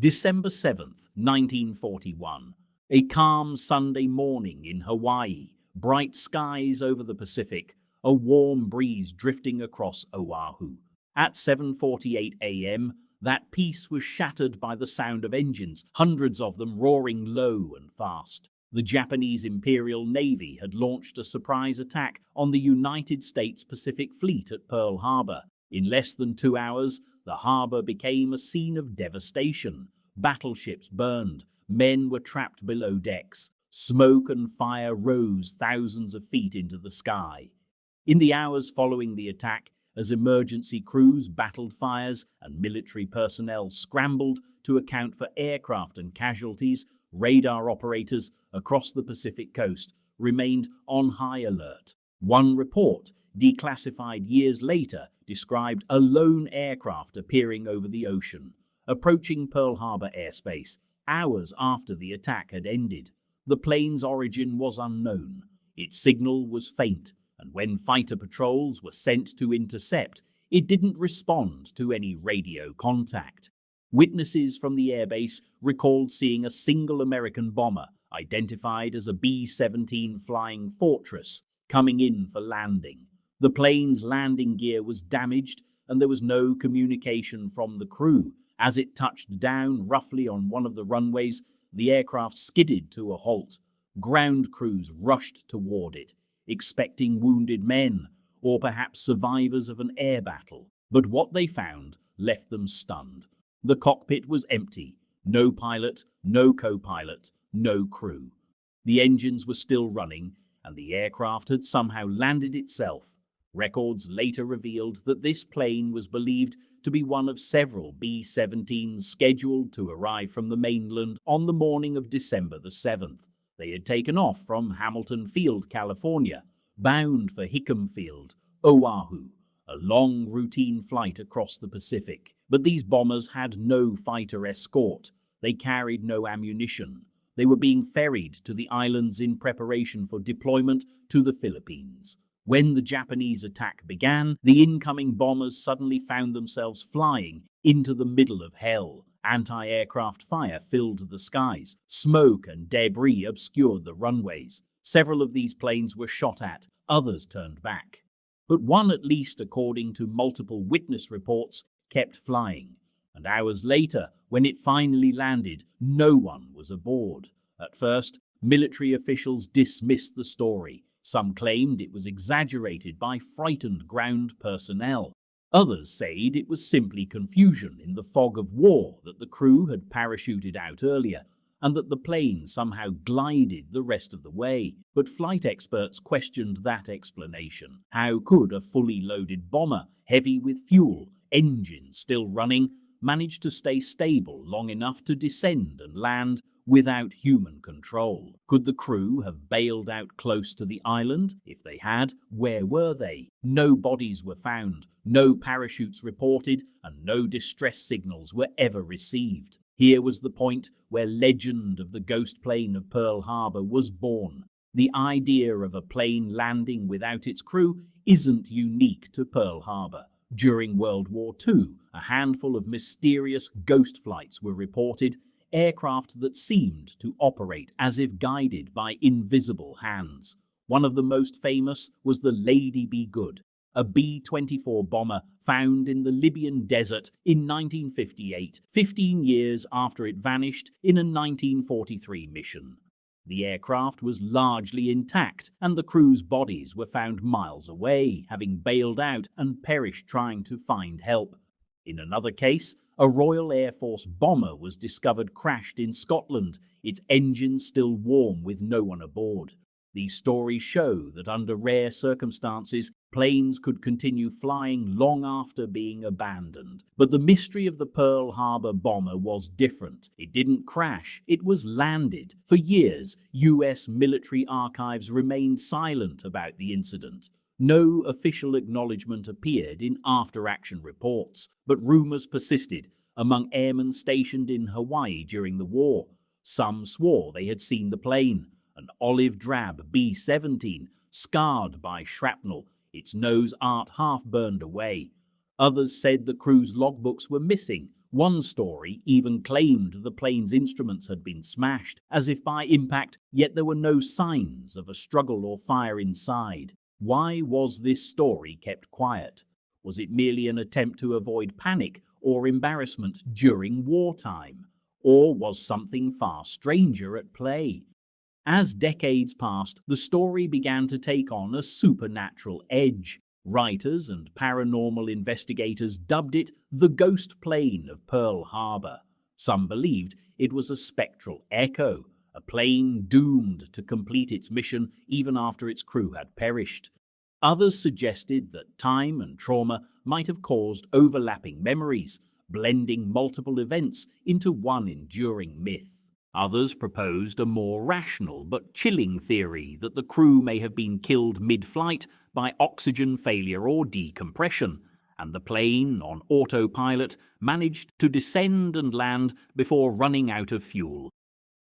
December 7th, 1941. A calm Sunday morning in Hawaii, bright skies over the Pacific, a warm breeze drifting across Oahu. At 7:48 a.m., that peace was shattered by the sound of engines, hundreds of them roaring low and fast. The Japanese Imperial Navy had launched a surprise attack on the United States Pacific Fleet at Pearl Harbor. In less than 2 hours, the harbor became a scene of devastation. Battleships burned, men were trapped below decks. Smoke and fire rose thousands of feet into the sky. In the hours following the attack, as emergency crews battled fires and military personnel scrambled to account for aircraft and casualties, radar operators across the Pacific coast remained on high alert. One report, declassified years later, described a lone aircraft appearing over the ocean, approaching Pearl Harbor airspace hours after the attack had ended. The plane's origin was unknown. Its signal was faint, and when fighter patrols were sent to intercept, it didn't respond to any radio contact. Witnesses from the airbase recalled seeing a single American bomber, identified as a B-17 Flying Fortress, coming in for landing. The plane's landing gear was damaged, and there was no communication from the crew. As it touched down roughly on one of the runways, the aircraft skidded to a halt. Ground crews rushed toward it, expecting wounded men, or perhaps survivors of an air battle. But what they found left them stunned. The cockpit was empty. No pilot, no co-pilot, no crew. The engines were still running, and the aircraft had somehow landed itself. Records later revealed that this plane was believed to be one of several B-17s scheduled to arrive from the mainland on the morning of December the 7th. They had taken off from Hamilton Field, California, bound for Hickam Field, Oahu, a long routine flight across the Pacific. But these bombers had no fighter escort. They carried no ammunition. They were being ferried to the islands in preparation for deployment to the Philippines. When the Japanese attack began, the incoming bombers suddenly found themselves flying into the middle of hell. Anti-aircraft fire filled the skies. Smoke and debris obscured the runways. Several of these planes were shot at, others turned back. But one, at least according to multiple witness reports, kept flying. And hours later, when it finally landed, no one was aboard. At first, military officials dismissed the story. Some claimed it was exaggerated by frightened ground personnel. Others said it was simply confusion in the fog of war, that the crew had parachuted out earlier, and that the plane somehow glided the rest of the way. But flight experts questioned that explanation. How could a fully loaded bomber, heavy with fuel, engines still running, manage to stay stable long enough to descend and land without human control? Could the crew have bailed out close to the island? If they had, where were they? No bodies were found, no parachutes reported, and no distress signals were ever received. Here was the point where legend of the ghost plane of Pearl Harbor was born. The idea of a plane landing without its crew isn't unique to Pearl Harbor. During World War II, a handful of mysterious ghost flights were reported, aircraft that seemed to operate as if guided by invisible hands. One of the most famous was the Lady Be Good, a B-24 bomber found in the Libyan desert in 1958, 15 years after it vanished in a 1943 mission. The aircraft was largely intact, and the crew's bodies were found miles away, having bailed out and perished trying to find help. In another case, a Royal Air Force bomber was discovered crashed in Scotland, its engines still warm with no one aboard. These stories show that under rare circumstances, planes could continue flying long after being abandoned. But the mystery of the Pearl Harbor bomber was different. It didn't crash, it was landed. For years, US military archives remained silent about the incident. No official acknowledgement appeared in after-action reports, but rumors persisted among airmen stationed in Hawaii during the war. Some swore they had seen the plane, an olive-drab B-17, scarred by shrapnel, its nose art half burned away. Others said the crew's logbooks were missing, One story even claimed the plane's instruments had been smashed, as if by impact, yet there were no signs of a struggle or fire inside. Why was this story kept quiet? Was it merely an attempt to avoid panic or embarrassment during wartime? Or was something far stranger at play? As decades passed, the story began to take on a supernatural edge. Writers and paranormal investigators dubbed it the ghost plane of Pearl Harbor. Some believed it was a spectral echo, a plane doomed to complete its mission even after its crew had perished. Others suggested that time and trauma might have caused overlapping memories, blending multiple events into one enduring myth. Others proposed a more rational but chilling theory that the crew may have been killed mid-flight by oxygen failure or decompression, and the plane, on autopilot, managed to descend and land before running out of fuel.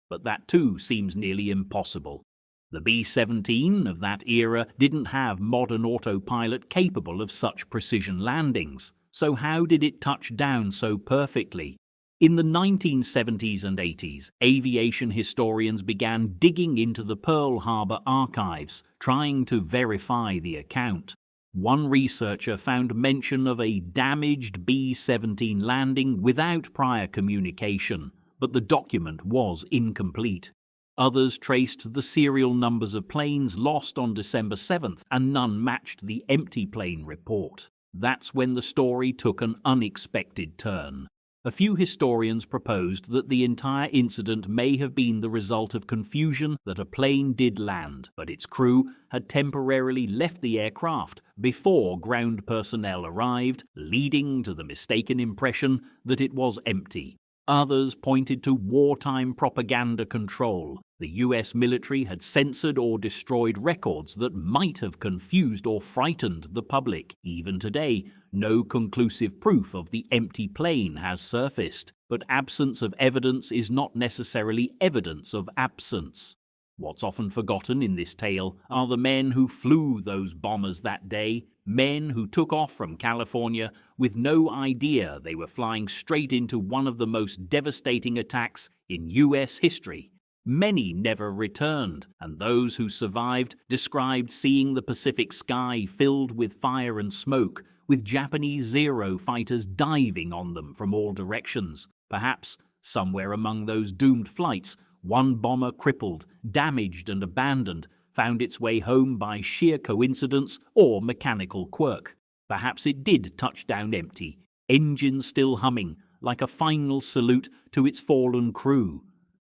But that too seems nearly impossible. The B-17 of that era didn't have modern autopilot capable of such precision landings, so how did it touch down so perfectly? In the 1970s and 80s, aviation historians began digging into the Pearl Harbor archives, trying to verify the account. One researcher found mention of a damaged B-17 landing without prior communication, but the document was incomplete. Others traced the serial numbers of planes lost on December 7th, and none matched the empty plane report. That's when the story took an unexpected turn. A few historians proposed that the entire incident may have been the result of confusion, that a plane did land, but its crew had temporarily left the aircraft before ground personnel arrived, leading to the mistaken impression that it was empty. Others pointed to wartime propaganda control. The US military had censored or destroyed records that might have confused or frightened the public. Even today, no conclusive proof of the empty plane has surfaced, but absence of evidence is not necessarily evidence of absence. What's often forgotten in this tale are the men who flew those bombers that day, men who took off from California with no idea they were flying straight into one of the most devastating attacks in US history. Many never returned, and those who survived described seeing the Pacific sky filled with fire and smoke, with Japanese Zero fighters diving on them from all directions. Perhaps, somewhere among those doomed flights, one bomber crippled, damaged and abandoned found its way home by sheer coincidence or mechanical quirk. Perhaps it did touch down empty, engines still humming, like a final salute to its fallen crew.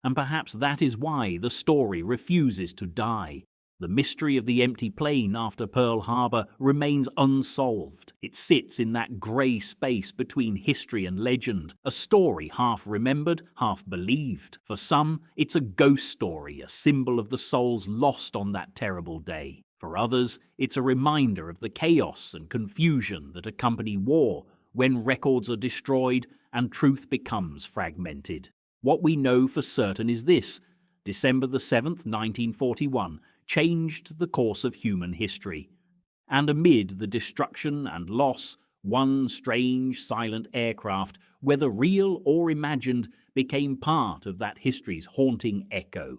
And perhaps that is why the story refuses to die. The mystery of the empty plane after Pearl Harbor remains unsolved. It sits in that grey space between history and legend, a story half remembered, half believed. For some, it's a ghost story, a symbol of the souls lost on that terrible day. For others, it's a reminder of the chaos and confusion that accompany war, when records are destroyed and truth becomes fragmented. What we know for certain is this: December the 7th, 1941, changed the course of human history. And amid the destruction and loss, one strange, silent aircraft, whether real or imagined, became part of that history's haunting echo.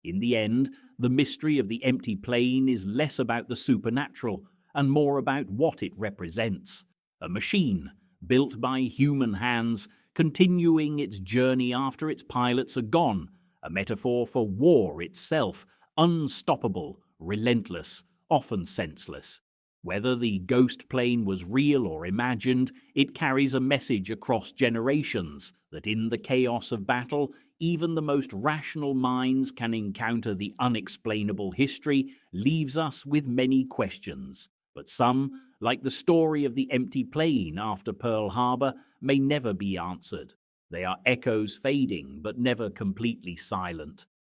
In the end, the mystery of the empty plane is less about the supernatural and more about what it represents. A machine, built by human hands, continuing its journey after its pilots are gone, a metaphor for war itself, unstoppable, relentless, often senseless. Whether the ghost plane was real or imagined, it carries a message across generations that in the chaos of battle, even the most rational minds can encounter the unexplainable. History leaves us with many questions, but some, like the story of the empty plane after Pearl Harbor, may never be answered. They are echoes fading, but never completely silent.